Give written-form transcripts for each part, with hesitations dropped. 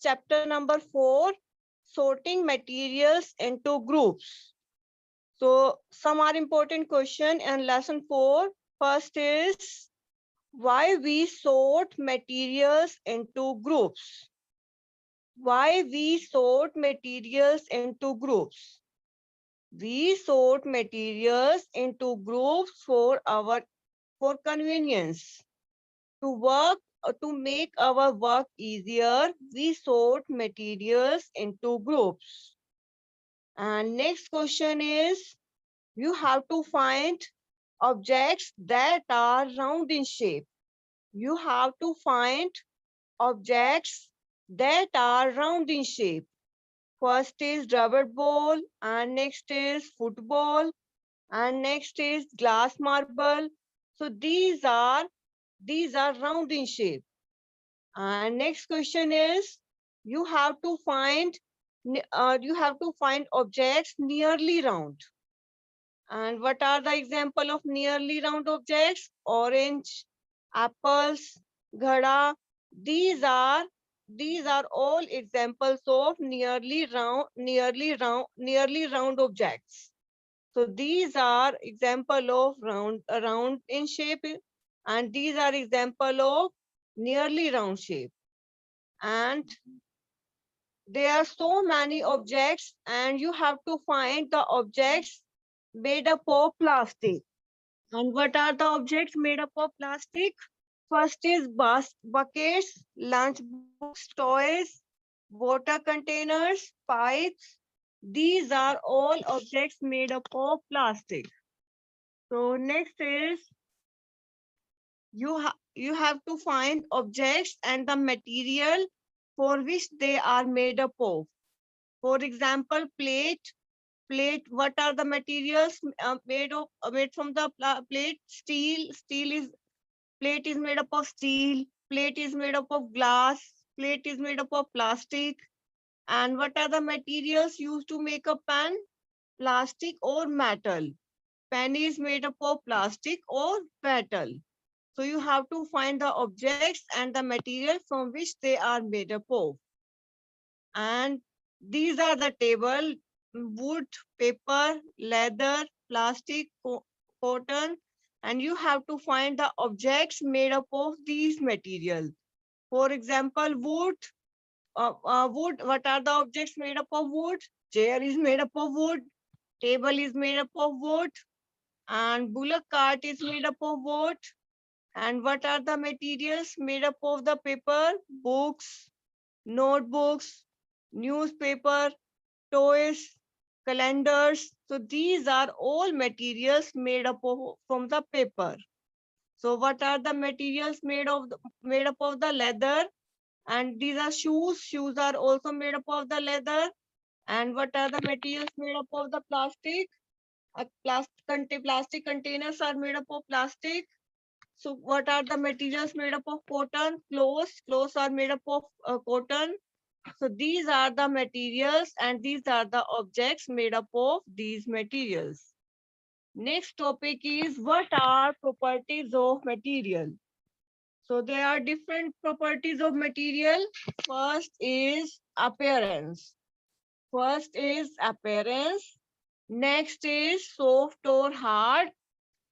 chapter number 4, sorting materials into groups. So some are important question and lesson 4. First is why we sort materials into groups. Why we sort materials into groups. We sort materials into groups for convenience. To make our work easier, we sort materials into groups. And next question is, you have to find objects that are round in shape. You have to find objects that are round in shape. First is rubber ball, and next is football, and next is glass marble. So these are round in shape. And next question is, you have to find objects nearly round. And what are the example of nearly round objects? Orange, apples, ghada. These are these are all examples of nearly round objects. So these are example of round in shape, and these are example of nearly round shape. And there are so many objects, and you have to find the objects made up of plastic. And what are the objects made up of plastic? First is buckets, lunch box, toys, water containers, pipes. These are all objects made up of plastic. So next is, you have to find objects and the material for which they are made up of. For example, plate. What are the materials made from the plate? Plate is made up of steel. Plate is made up of glass. Plate is made up of plastic. And what are the materials used to make a pen? Plastic or metal. Pen is made up of plastic or metal. So you have to find the objects and the material from which they are made up of. And these are the table: wood, paper, leather, plastic, cotton, and you have to find the objects made up of these materials. For example, wood. What are the objects made up of wood? Chair is made up of wood. Table is made up of wood. And bullock cart is made up of wood. And what are the materials made up of the paper? Books, notebooks, newspaper, toys, calendars. So these are all materials made up of from the paper. So what are the materials made up of the leather? And these are shoes. Shoes are also made up of the leather. And what are the materials made up of the plastic? Plastic containers are made up of plastic. So what are the materials made up of cotton? Clothes are made up of cotton. So these are the materials and these are the objects made up of these materials. Next topic is, what are properties of material? So there are different properties of material. First is appearance. Next is soft or hard.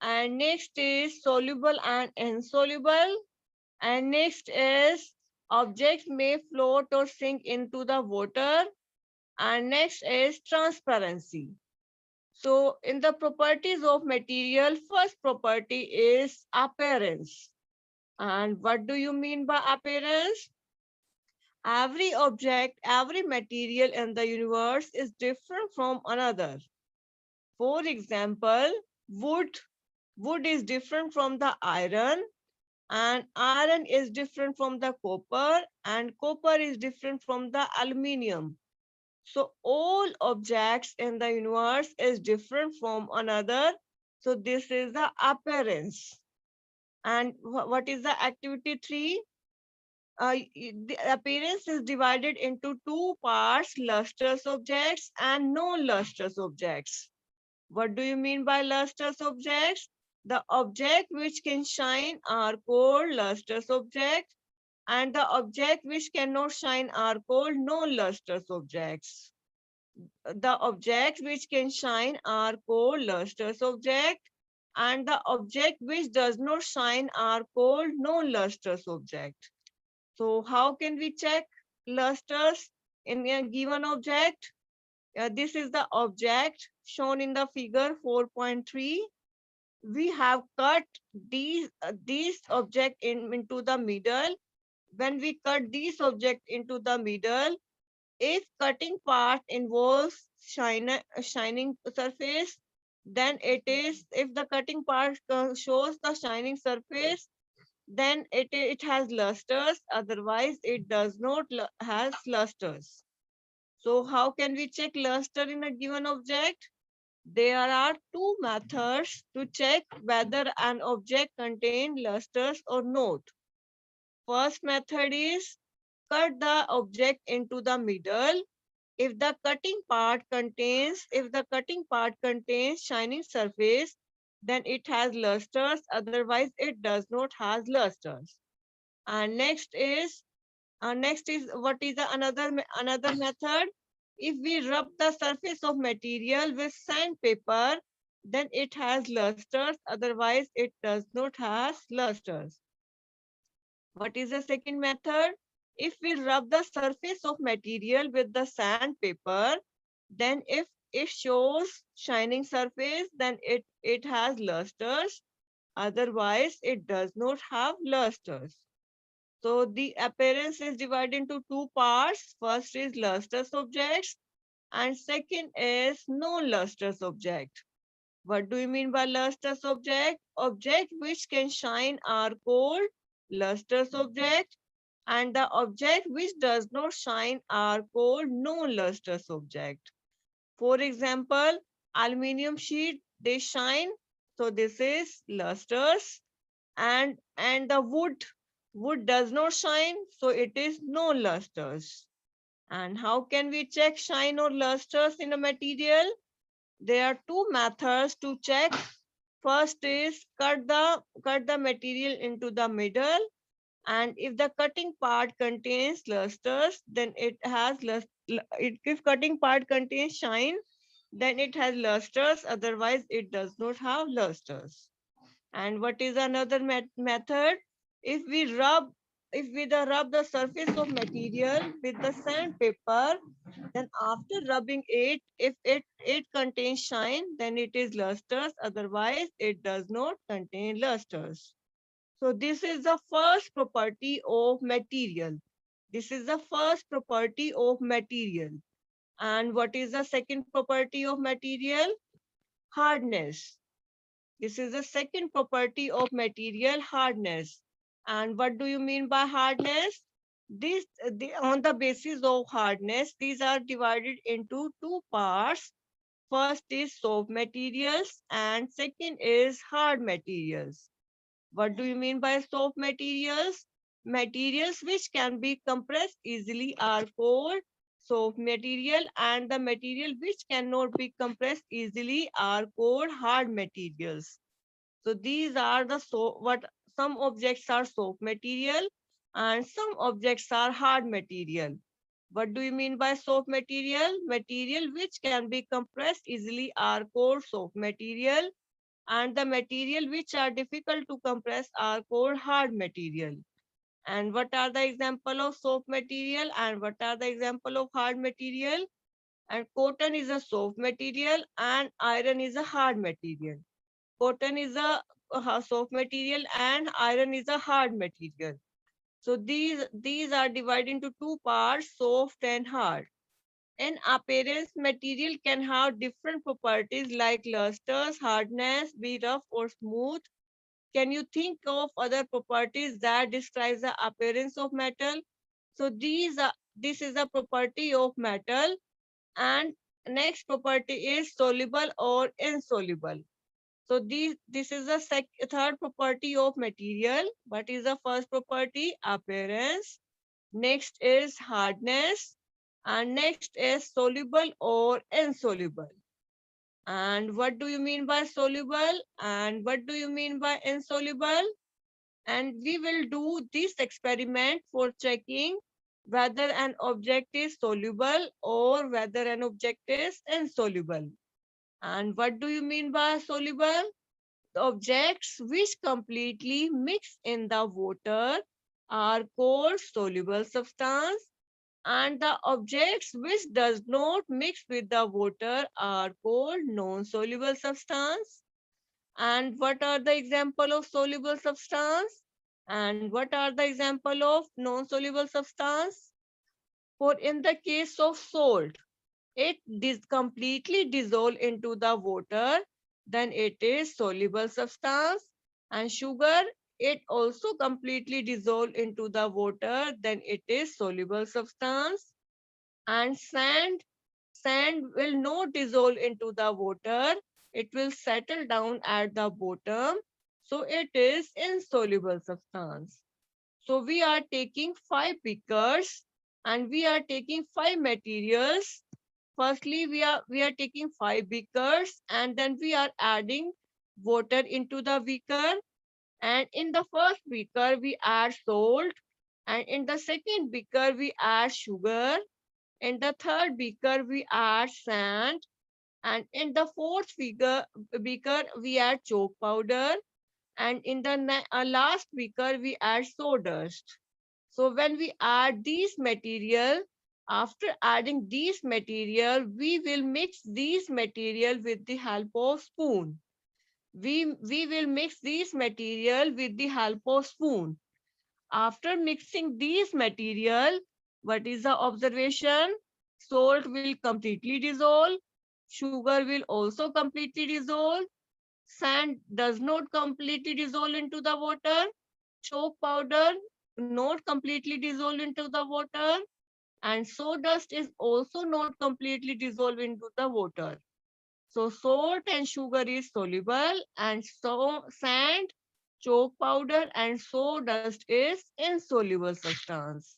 And next is soluble and insoluble. And next is objects may float or sink into the water. And next is transparency. So in the properties of material, first property is appearance. And what do you mean by appearance? Every object, every material in the universe is different from another. For example, wood is different from the iron, and iron is different from the copper, and copper is different from the aluminium. So all objects in the universe is different from another. So this is the appearance. And what is the activity 3? The appearance is divided into two parts: lustrous objects and non-lustrous objects. What do you mean by lustrous objects? The object which can shine are called lustrous objects, and the object which cannot shine are called non-lustrous objects. The objects which can shine are called lustrous object, and the object which does not shine are called non-lustrous object. So how can we check lustrous in a given object? This is the object shown in the figure 4.3. We have cut these object into the middle. When we cut these object into the middle, if cutting part involves shining surface, then it is, if the cutting part shows the shining surface, then it has lusters, otherwise it does not has lusters. So how can we check luster in a given object? There are two methods to check whether an object contains lusters or not. First method is cut the object into the middle. If the cutting part contains shining surface, then it has lusters, otherwise it does not have lusters. And next is what is the another method? If we rub the surface of material with sandpaper, then it has lusters, otherwise it does not have lusters. What is the second method? If we rub the surface of material with the sandpaper, then if it shows shining surface, then it has lusters, otherwise it does not have lusters. So the appearance is divided into two parts. First is lustrous objects and second is non-lustrous object. What do you mean by lustrous object? Object which can shine are called lustrous object, and the object which does not shine are called non-lustrous object. For example, aluminium sheet, they shine, so this is lustrous, and the wood does not shine, so it is no lusters. And how can we check shine or lusters in a material? There are two methods to check. First is cut the material into the middle, and if the cutting part contains lusters, then it has if cutting part contains shine, then it has lusters, otherwise it does not have lusters. And what is another method? If we rub the surface of material with the sandpaper, then after rubbing it, if it contains shine, then it is lusters, otherwise it does not contain lusters. So this is the first property of material. This is the first property of material. And what is the second property of material? Hardness. This is the second property of material, hardness. And what do you mean by hardness? On the basis of hardness, these are divided into two parts. First is soft materials and second is hard materials. What do you mean by soft materials? Materials which can be compressed easily are called soft material, and the material which cannot be compressed easily are called hard materials. So these are the what some objects are soft material and some objects are hard material. What do you mean by soft material? Material which can be compressed easily are called soft material, and the material which are difficult to compress are called hard material. And what are the example of soft material and what are the example of hard material? And cotton is a soft material and iron is a hard material. Cotton is a soft material and iron is a hard material. So these are divided into two parts, soft and hard. In appearance, material can have different properties like lusters, hardness, be rough or smooth. Can you think of other properties that describe the appearance of metal? So this is a property of metal, and next property is soluble or insoluble. So this is the third property of material. What is the first property? Appearance. Next is hardness. And next is soluble or insoluble. And what do you mean by soluble? And what do you mean by insoluble? And we will do this experiment for checking whether an object is soluble or whether an object is insoluble. And what do you mean by soluble? Objects which completely mix in the water are called soluble substance, and the objects which does not mix with the water are called non-soluble substance. And what are the example of soluble substance? And what are the example of non-soluble substance? For in the case of salt, it completely dissolve into the water, then it is soluble substance. And sugar, it also completely dissolve into the water, then it is soluble substance. And sand will not dissolve into the water, it will settle down at the bottom, so it is insoluble substance. So we are taking 5 beakers and we are taking 5 materials. Firstly, we are taking 5 beakers and then we are adding water into the beaker. And in the first beaker we add salt, and in the second beaker we add sugar. In the third beaker we add sand, and in the fourth beaker we add chalk powder, and in the last beaker we add sawdust. So when we add these material, after adding these material, we will mix these material with the help of spoon. We will mix these material with the help of spoon. After mixing these material, what is the observation? Salt will completely dissolve. Sugar will also completely dissolve. Sand does not completely dissolve into the water. Chalk powder not completely dissolve into the water. And sawdust is also not completely dissolved into the water. So salt and sugar is soluble, and so sand, chalk powder and sawdust is insoluble substance.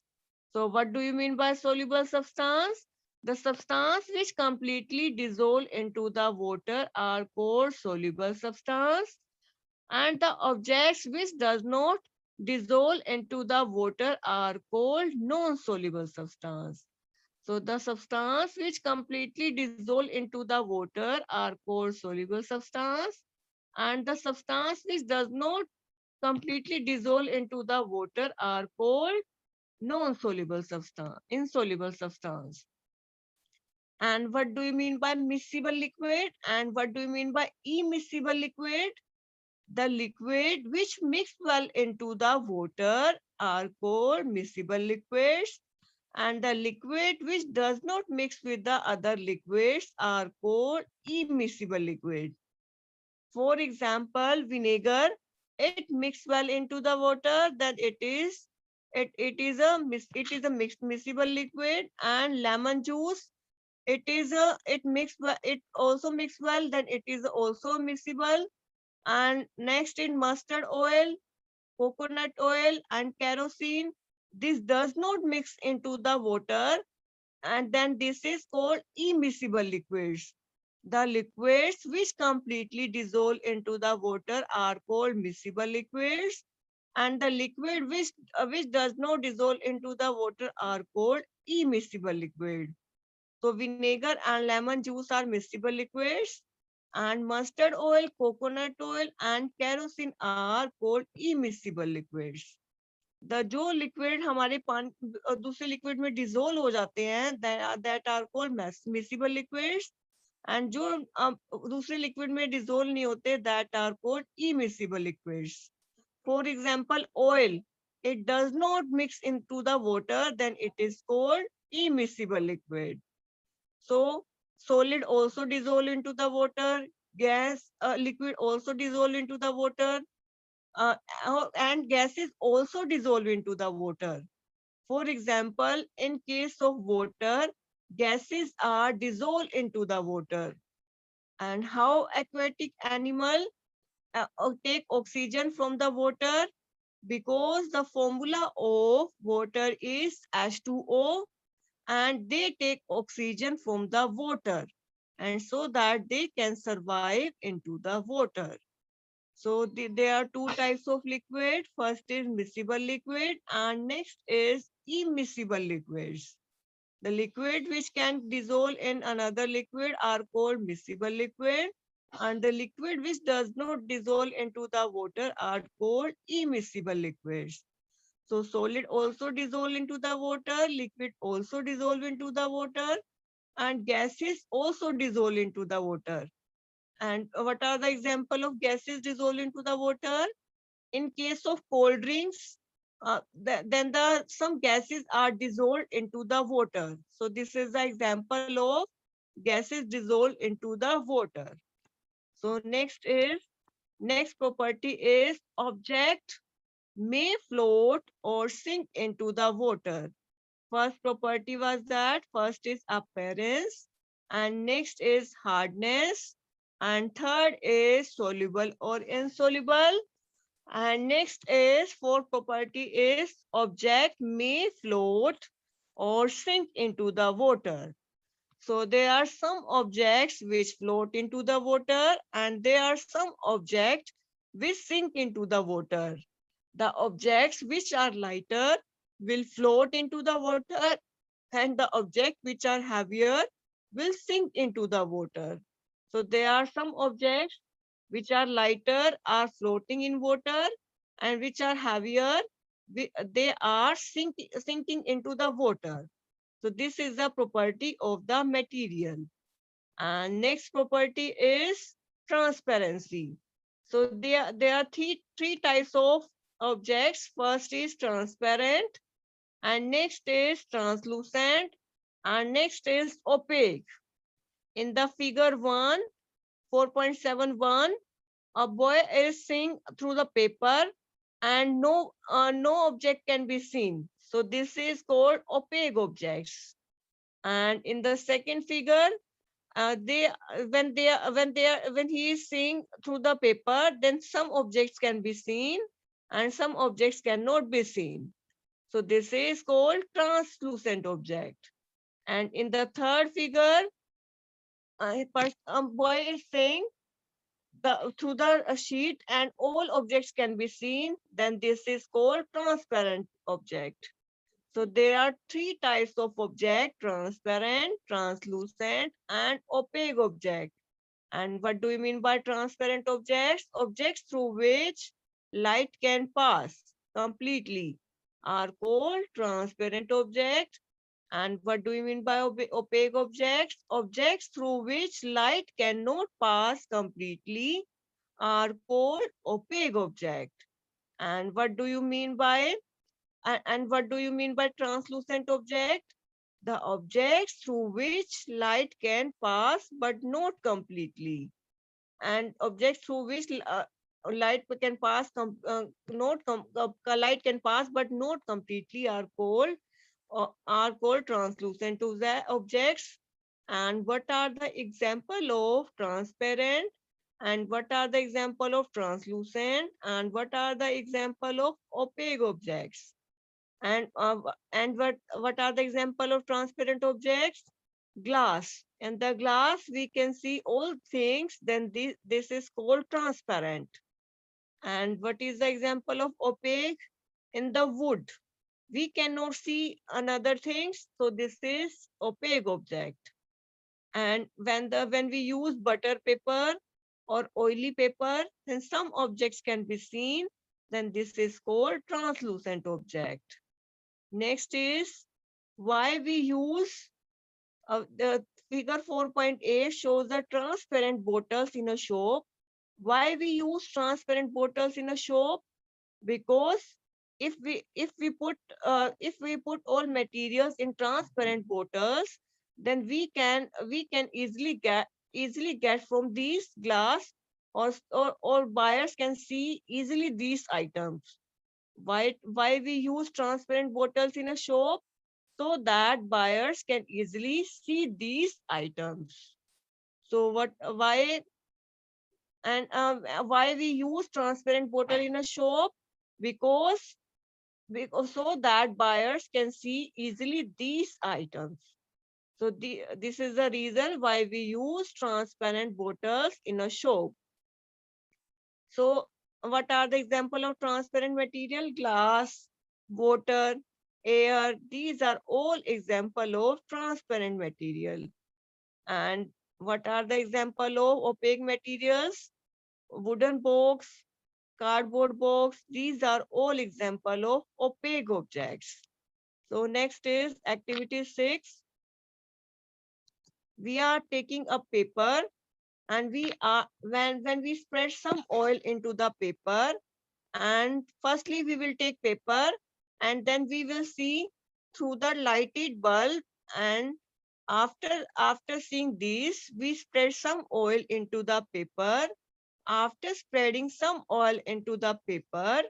So what do you mean by soluble substance? The substance which completely dissolve into the water are called soluble substance, and the objects which does not dissolve into the water are called non-soluble substance. So the substance which completely dissolve into the water are called soluble substance, and the substance which does not completely dissolve into the water are called non-soluble substance, insoluble substance. And what do you mean by miscible liquid? And what do you mean by immiscible liquid? The liquid which mix well into the water are called miscible liquids, and the liquid which does not mix with the other liquids are called immiscible liquid. For example, vinegar, it mix well into the water, then it is a mixed miscible liquid. And lemon juice, it also mix well, then it is also miscible. And next in mustard oil, coconut oil and kerosene, this does not mix into the water, and then this is called immiscible liquids. The liquids which completely dissolve into the water are called miscible liquids, and the liquid which does not dissolve into the water are called immiscible liquid. So vinegar and lemon juice are miscible liquids, and mustard oil, coconut oil and kerosene are called immiscible liquids. The जो liquid हमारे पानी दूसरे liquid में dissolve हो जाते हैं, that are called miscible liquids, and जो दूसरे लिक्विड में डिजोल्व नहीं होते, that are called immiscible liquids. For example, oil, it does not mix into the water, then it is called immiscible liquid. So solid also dissolve into the water, gas liquid also dissolve into the water, uh, and gases also dissolve into the water. For example, in case of water, gases are dissolved into the water. And how aquatic animal take oxygen from the water? Because the formula of water is H2O, and they take oxygen from the water, and so that they can survive into the water. So there are two types of liquid. First is miscible liquid and next is immiscible liquids. The liquid which can dissolve in another liquid are called miscible liquid, and the liquid which does not dissolve into the water are called immiscible liquids. So solid also dissolve into the water, liquid also dissolve into the water, and gases also dissolve into the water. And what are the example of gases dissolve into the water? In case of cold drinks, then some gases are dissolved into the water. So this is the example of gases dissolved into the water. So next property is object may float or sink into the water. First property was that first is appearance, and next is hardness, and third is soluble or insoluble, and next is fourth property is object may float or sink into the water. So there are some objects which float into the water and there are some objects which sink into the water. The objects which are lighter will float into the water and the objects which are heavier will sink into the water. So there are some objects which are lighter are floating in water and which are heavier, they are sinking into the water. So this is the property of the material. And next property is transparency. So there are three types of objects. First is transparent, and next is translucent, and next is opaque. In the figure 4.71, a boy is seeing through the paper and no object can be seen. So this is called opaque objects. And in the second figure, when he is seeing through the paper, then some objects can be seen and some objects cannot be seen. So this is called translucent object. And in the third figure, a boy is saying through the sheet and all objects can be seen, then this is called transparent object. So there are three types of object: transparent, translucent, and opaque object. And what do you mean by transparent objects? Objects through which light can pass completely are called transparent object. And what do you mean by opaque objects? Objects through which light cannot pass completely are called opaque object. And what do you mean by what do you mean by translucent object? The objects through which light can pass but not completely. And objects through which light can pass not light can pass but not completely are called translucent objects. And what are the example of transparent, and what are the example of translucent, and what are the example of opaque objects? And what are the example of transparent objects? Glass. In the glass we can see all things, then this is called transparent. And what is the example of opaque? In the wood we cannot see another things, so this is opaque object. And when we use butter paper or oily paper, then some objects can be seen, then this is called translucent object. Next is why we use the figure 4.8 shows the transparent bottles in a shop. Why we use transparent bottles in a shop? Because if we put all materials in transparent bottles, then we can easily get from these glass, or buyers can see easily these items. Why we use transparent bottles in a shop? So that buyers can easily see these items. So why we use transparent bottle in a shop? Because so that buyers can see easily these items. So this is the reason why we use transparent bottles in a shop. So what are the example of transparent material? Glass, water, air. These are all example of transparent material. And what are the example of opaque materials? Wooden box, cardboard box. These are all example of opaque objects. So next is activity 6. We are taking a paper and we are when we spread some oil into the paper, and firstly we will take paper and then we will see through the lighted bulb, and after seeing this we spread some oil into the paper. After spreading some oil into the paper,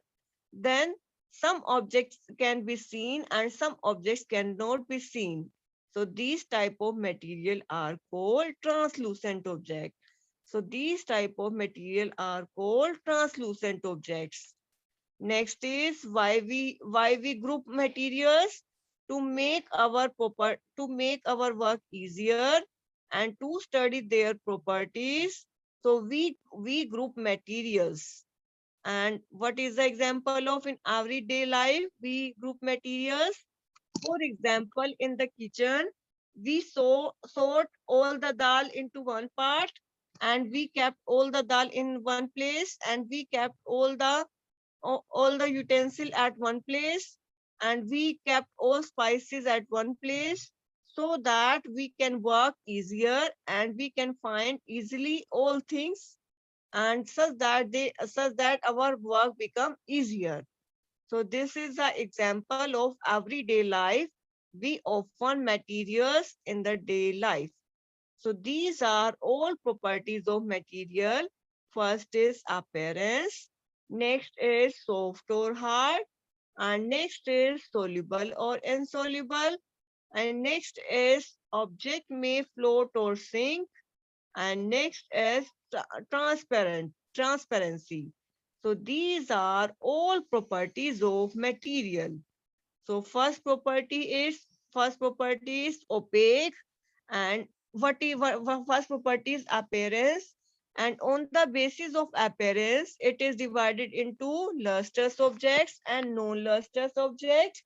then some objects can be seen and some objects cannot be seen. So these type of material are called translucent objects. So these type of material are called translucent objects. Next is why we group materials to make our to make our work easier and to study their properties. So we group materials. And what is the example of in everyday life we group materials? For example, in the kitchen, we sort all the dal into one part, and we kept all the dal in one place, and we kept all the utensil at one place, and we kept all spices at one place, so that we can work easier and we can find easily all things, and such that our work become easier. So this is the example of everyday life. We often materials in the day life. So these are all properties of material. First is appearance, next is soft or hard, and next is soluble or insoluble, and next is object may float or sink, and next is transparency. So these are all properties of material. So first property is opaque, and first property is appearance. And on the basis of appearance, it is divided into lustrous objects and non-lustrous objects.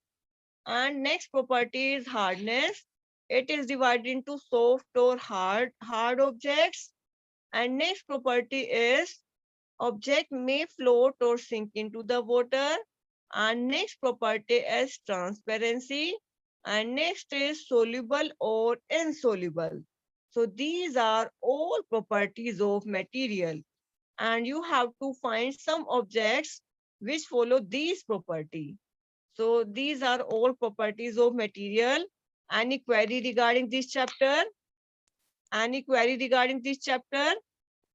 And next property is hardness. It is divided into soft or hard objects. And next property is object may float or sink into the water. And next property is transparency. And next is soluble or insoluble. So these are all properties of material. And you have to find some objects which follow these property. So these are all properties of material. Any query regarding this chapter? Any query regarding this chapter?